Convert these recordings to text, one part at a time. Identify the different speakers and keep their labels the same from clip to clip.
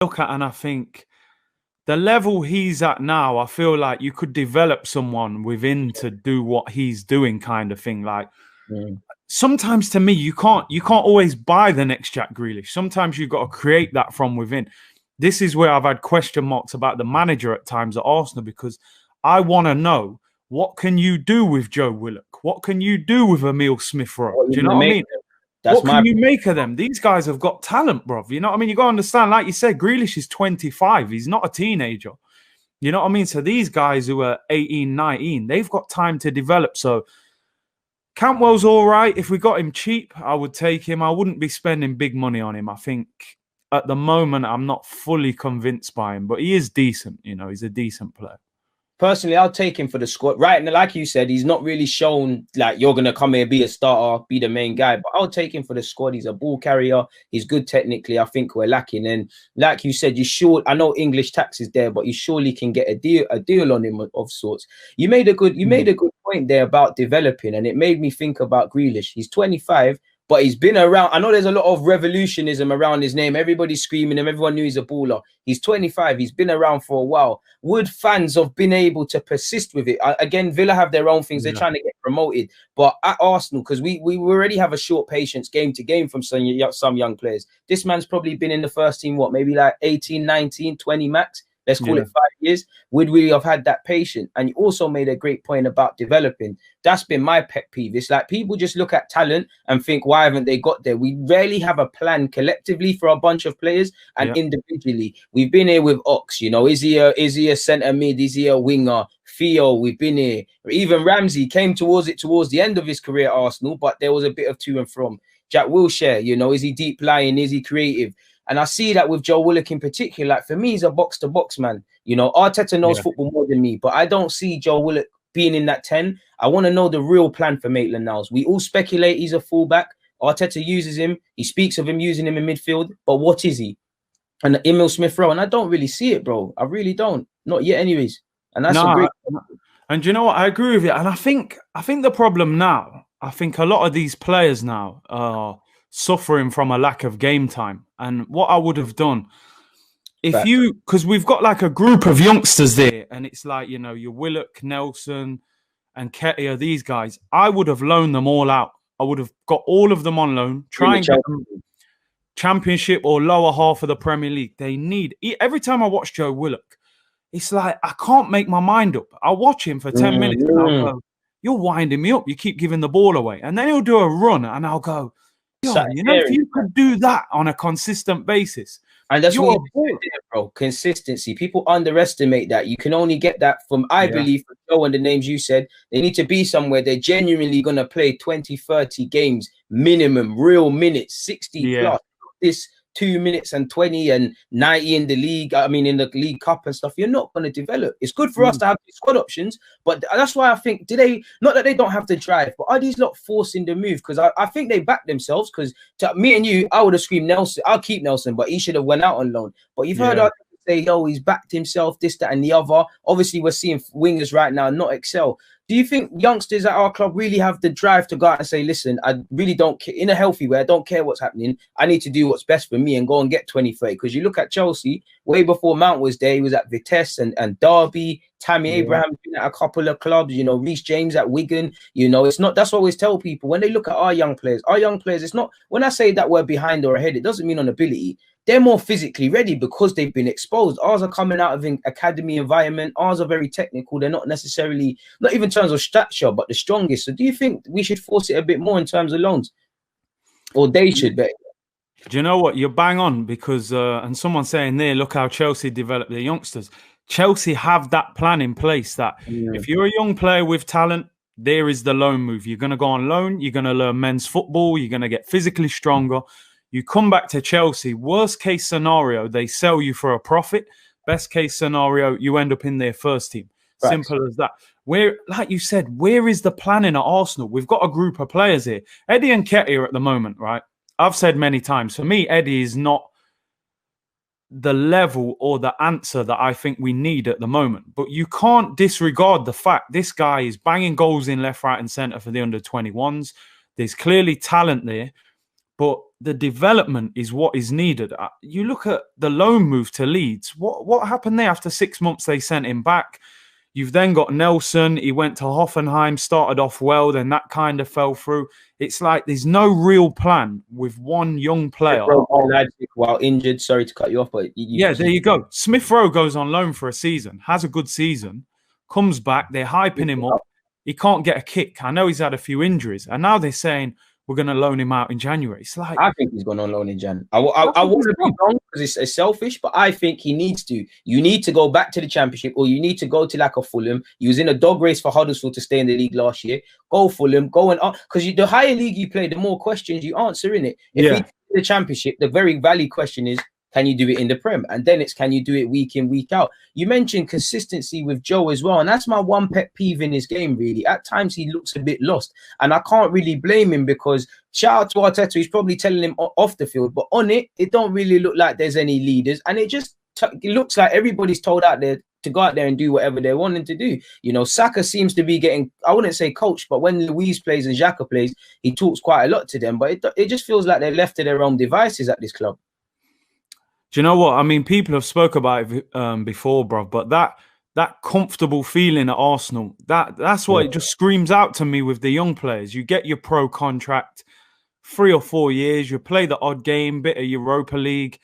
Speaker 1: look at and I think the level he's at now, I feel like you could develop someone within to do what he's doing, kind of thing. Like sometimes to me, you can't always buy the next Jack Grealish. Sometimes you've got to create that from within. This is where I've had question marks about the manager at times at Arsenal, because I want to know, what can you do with Joe Willock? What can you do with Emile Smith-Rowe? Do you know what I mean? What can you make of them? These guys have got talent, bro. You know what I mean? You got to understand, like you said, Grealish is 25. He's not a teenager. You know what I mean? So these guys who are 18, 19, they've got time to develop. So Cantwell's all right. If we got him cheap, I would take him. I wouldn't be spending big money on him. I think at the moment, I'm not fully convinced by him, but he is decent. You know, he's a decent player.
Speaker 2: Personally, I'll take him for the squad. Right, and like you said, he's not really shown like you're going to come here, be a starter, be the main guy. But I'll take him for the squad. He's a ball carrier. He's good technically. I think we're lacking. And like you said, I know English tax is there, but you surely can get a deal on him of sorts. You made a good point there about developing, and it made me think about Grealish. He's 25. But he's been around. I know there's a lot of revolutionism around his name. Everybody's screaming him. Everyone knew he's a baller. He's 25. He's been around for a while. Would fans have been able to persist with it? Again, Villa have their own things. They're trying to get promoted. But at Arsenal, because we already have a short patience game to game from some young players. This man's probably been in the first team, maybe like 18, 19, 20 max. Let's call it 5 years. Would we have had that patience? And you also made a great point about developing. That's been my pet peeve. It's like people just look at talent and think, why haven't they got there? We rarely have a plan collectively for a bunch of players and individually. We've been here with Ox, you know, is he a centre mid? Is he a winger? Theo, we've been here. Even Ramsey came towards the end of his career at Arsenal, but there was a bit of to and from. Jack Wilshere, you know, is he deep lying? Is he creative? And I see that with Joe Willock in particular. Like, for me, he's a box-to-box man. You know, Arteta knows football more than me, but I don't see Joe Willock being in that 10. I want to know the real plan for Maitland-Niles. We all speculate he's a fullback. Arteta uses him. He speaks of him using him in midfield. But what is he? And Emile Smith-Rowe. And I don't really see it, bro. I really don't. Not yet anyways. And that's a great...
Speaker 1: And you know what? I agree with you. And I think the problem now, I think a lot of these players now are suffering from a lack of game time. And what I would have done, because we've got like a group of youngsters there, and it's like, you know, your Willock, Nelson, and Ketia, these guys, I would have loaned them all out. I would have got all of them on loan, try and get them Championship or lower half of the Premier League. They need, every time I watch Joe Willock, it's like I can't make my mind up. I'll watch him for 10 minutes and I'll go, you're winding me up. You keep giving the ball away. And then he'll do a run and I'll go, yo, you know, if you could do that on a consistent basis.
Speaker 2: And that's what you do, bro. Consistency. People underestimate that. You can only get that from, I believe, from Joe and the names you said. They need to be somewhere they're genuinely going to play 20, 30 games minimum, real minutes, 60 plus. This 2 minutes and 20 and 90 in the league, I mean, in the League Cup and stuff, you're not going to develop. It's good for us to have these squad options, but that's why I think, not that they don't have to drive, but are these lot forcing the move? Because I think they back themselves, because to me and you, I would have screamed Nelson, I'll keep Nelson, but he should have went out on loan. But you've heard us say, yo, he's backed himself, this, that, and the other. Obviously, we're seeing wingers right now not excel. Do you think youngsters at our club really have the drive to go out and say, listen, I really don't care, in a healthy way, I don't care what's happening. I need to do what's best for me and go and get 20, 30. Because you look at Chelsea, way before Mount was there, he was at Vitesse and Derby. Tammy Abraham's been at a couple of clubs, you know, Reece James at Wigan. You know, it's not, that's what I always tell people when they look at our young players, it's not, when I say that we're behind or ahead, it doesn't mean on ability. They're more physically ready because they've been exposed. Ours are coming out of an academy environment. Ours are very technical. They're not necessarily, not even in terms of stature, but the strongest. So do you think we should force it a bit more in terms of loans? Or they should bet?
Speaker 1: Do you know what? You're bang on, because, and someone's saying there, look how Chelsea develop their youngsters. Chelsea have that plan in place that if you're a young player with talent, there is the loan move. You're going to go on loan. You're going to learn men's football. You're going to get physically stronger. You come back to Chelsea, worst case scenario, they sell you for a profit. Best case scenario, you end up in their first team. Right. Simple as that. Where, like you said, where is the planning at Arsenal? We've got a group of players here. Eddie and Ketia at the moment, right? I've said many times, for me, Eddie is not the level or the answer that I think we need at the moment. But you can't disregard the fact this guy is banging goals in left, right and centre for the under-21s. There's clearly talent there. but the development is what is needed. You look at the loan move to Leeds. What happened there? After 6 months, they sent him back. You've then got Nelson. He went to Hoffenheim, started off well, then that kind of fell through. It's like there's no real plan with one young player.
Speaker 2: While injured, sorry to cut you off, but
Speaker 1: there you go. Smith Rowe goes on loan for a season, has a good season, comes back. They're hyping him up. He can't get a kick. I know he's had a few injuries, and now they're saying we're going to loan him out in January. It's like,
Speaker 2: I think he's going on loan in Jan. I wouldn't be wrong because it's selfish, but I think he needs to. You need to go back to the Championship, or you need to go to like a Fulham. He was in a dog race for Huddersfield to stay in the league last year. Go Fulham, go and because the higher league you play, the more questions you answer in it. If we play the Championship, the very valid question is, can you do it in the Prem? And then it's, can you do it week in, week out? You mentioned consistency with Joe as well. And that's my one pet peeve in his game, really. At times, he looks a bit lost. And I can't really blame him because shout out to Arteta, he's probably telling him off the field. But on it, it don't really look like there's any leaders. And it just it looks like everybody's told out there to go out there and do whatever they're wanting to do. You know, Saka seems to be getting, I wouldn't say coached, but when Luiz plays and Xhaka plays, he talks quite a lot to them. But it just feels like they're left to their own devices at this club.
Speaker 1: Do you know what? I mean, people have spoke about it before, bro, but that comfortable feeling at Arsenal, that's what it just screams out to me with the young players. You get your pro contract, 3 or 4 years, you play the odd game, bit of Europa League.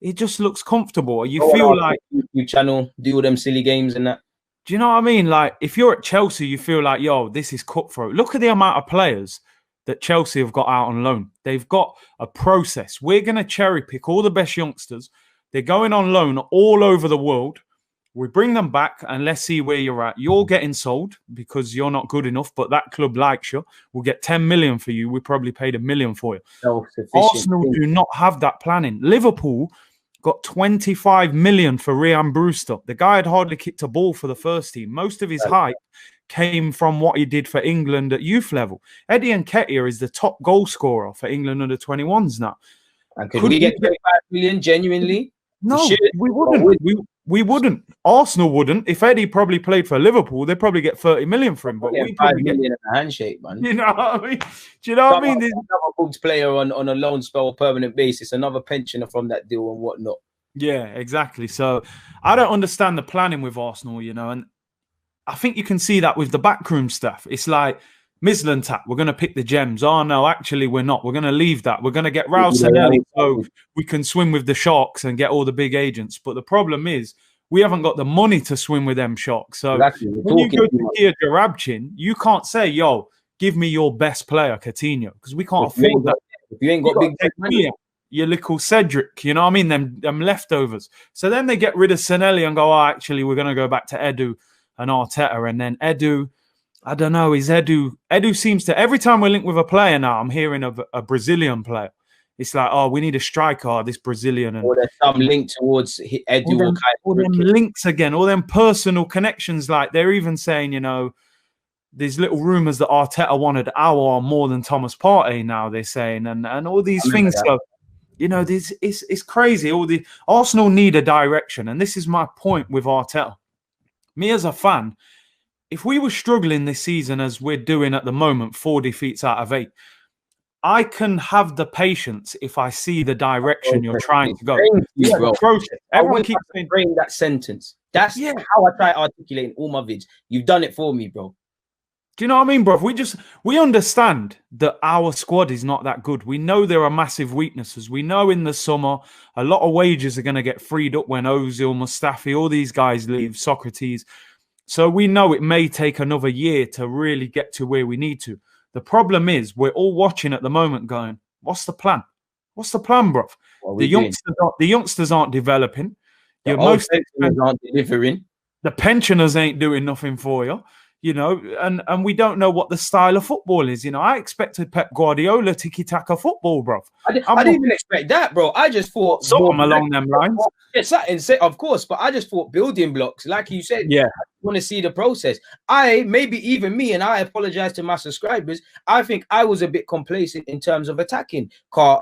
Speaker 1: It just looks comfortable. You feel like
Speaker 2: you channel, do all them silly games and that.
Speaker 1: Do you know what I mean? Like, if you're at Chelsea, you feel like, yo, this is cutthroat. Look at the amount of players that Chelsea have got out on loan. They've got a process. We're going to cherry pick all the best youngsters. They're going on loan all over the world. We bring them back and let's see where you're at. You're getting sold because you're not good enough, but that club likes you. We'll get 10 million for you. We probably paid $1 million for you. Arsenal do not have that planning. Liverpool got 25 million for Ryan Brewster. The guy had hardly kicked a ball for the first team. Most of his hype came from what he did for England at youth level. Eddie Nketiah is the top goal scorer for England under 21s now.
Speaker 2: And could we get 25 million genuinely?
Speaker 1: No, we wouldn't. We wouldn't. Arsenal wouldn't. If Eddie probably played for Liverpool, they'd probably get 30 million for him. But we probably
Speaker 2: get $5 million in a handshake, man.
Speaker 1: You know what I mean? Do you know what I mean?
Speaker 2: Another good player on a loan spell, permanent basis, another pensioner from that deal and whatnot.
Speaker 1: Yeah, exactly. So I don't understand the planning with Arsenal, you know, and I think you can see that with the backroom stuff. It's like Mislintat, we're going to pick the gems. Oh, no, actually, we're not. We're going to leave that. We're going to get Raul Sanelli so we can swim with the sharks and get all the big agents. But the problem is we haven't got the money to swim with them sharks. So when you go to Kia Jarabchin, you can't say, yo, give me your best player, Coutinho, because we can't afford that.
Speaker 2: If you ain't got big money.
Speaker 1: Your little Cedric, you know what I mean? Them leftovers. So then they get rid of Sanelli and go, oh, actually, we're going to go back to Edu and Arteta. And then Edu, I don't know, Edu seems to, every time we link with a player now, I'm hearing of a Brazilian player. It's like, oh, we need a striker, this Brazilian. And
Speaker 2: or there's some link towards Edu.
Speaker 1: All them links again, all them personal connections. Like they're even saying, you know, there's little rumours that Arteta wanted Aouar more than Thomas Partey now, they're saying, and all these things. So, you know, it's crazy. All the Arsenal need a direction. And this is my point with Arteta. Me as a fan, if we were struggling this season as we're doing at the moment, 4 defeats out of 8, I can have the patience if I see the direction you're trying to go.
Speaker 2: Everyone keeps saying that sentence. That's how I try articulating all my vids. You've done it for me, bro.
Speaker 1: Do you know what I mean, bro? We understand that our squad is not that good. We know there are massive weaknesses. We know in the summer, a lot of wages are going to get freed up when Ozil, Mustafi, all these guys leave, Socrates. So we know it may take another year to really get to where we need to. The problem is we're all watching at the moment going, what's the plan? What's the plan, bro? The youngsters aren't developing.
Speaker 2: Most aren't delivering.
Speaker 1: The pensioners ain't doing nothing for you. You know, and we don't know what the style of football is. You know, I expected Pep Guardiola tiki-taka football, bro.
Speaker 2: I didn't even expect that, bro. I just thought
Speaker 1: something along them lines.
Speaker 2: It's of course, but I just thought building blocks, like you said.
Speaker 1: Yeah,
Speaker 2: I want to see the process. Maybe even me, and I apologize to my subscribers. I think I was a bit complacent in terms of attacking.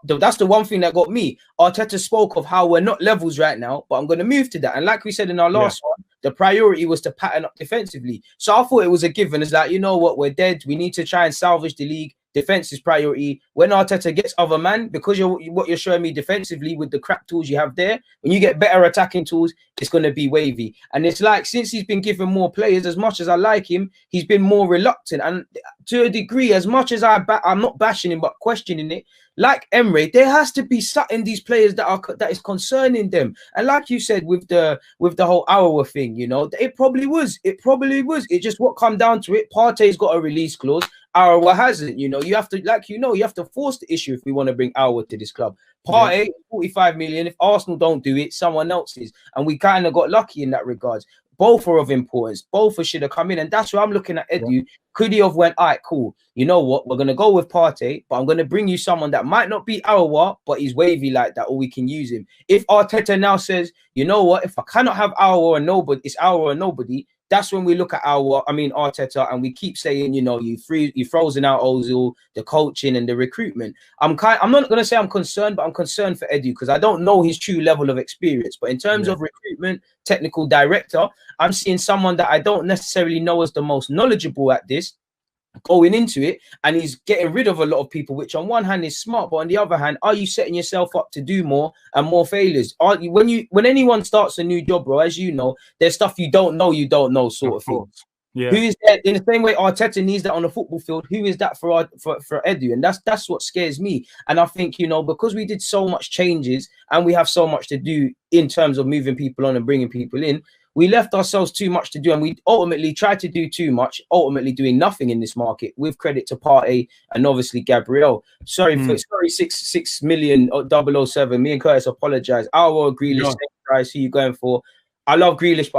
Speaker 2: That's the one thing that got me. Arteta spoke of how we're not levels right now, but I'm going to move to that. And like we said in our last one, the priority was to pattern up defensively. So I thought it was a given. It's like, you know what, we're dead. We need to try and salvage the league. defense is priority. When Arteta gets other man, because what you're showing me defensively with the crap tools you have there, when you get better attacking tools, it's going to be wavy. And it's like, since he's been given more players, as much as I like him, he's been more reluctant. And to a degree, as much as I'm not bashing him, but questioning it, like Emre, there has to be something these players that is concerning them. And like you said, with the whole Aouar thing, you know, it probably was. It just what come down to it. Partey's got a release clause. Aouar hasn't. You know, you have to, like, you know, you have to force the issue if we want to bring Aouar to this club. Partey, 45 million. If Arsenal don't do it, someone else is. And we kind of got lucky in that regards. Both are of importance. Both should have come in. And that's where I'm looking at Edu. Could he have went, all right, cool. You know what? We're going to go with Partey, but I'm going to bring you someone that might not be Aouar, but he's wavy like that, or we can use him. If Arteta now says, you know what? If I cannot have Aouar or nobody, it's Aouar or nobody. That's when we look at Arteta, and we keep saying, you know, you frozen out Ozil, the coaching and the recruitment. I'm not going to say I'm concerned, but I'm concerned for Edu because I don't know his true level of experience. But in terms of recruitment, technical director, I'm seeing someone that I don't necessarily know as the most knowledgeable at this going into it, and he's getting rid of a lot of people, which on one hand is smart, but on the other hand, are you setting yourself up to do more and more failures? When anyone starts a new job, bro, as you know, there's stuff you don't know sort of thing. Yeah. Who is that in the same way Arteta needs that on the football field? Who is that for Edu? And that's what scares me. And I think, you know, because we did so much changes and we have so much to do in terms of moving people on and bringing people in, we left ourselves too much to do, and we ultimately tried to do too much, ultimately doing nothing in this market, with credit to Partey and obviously Gabriel. Sorry, 6 million 007. Me and Curtis apologize. Our Grealish price, who you going for? I love Grealish, but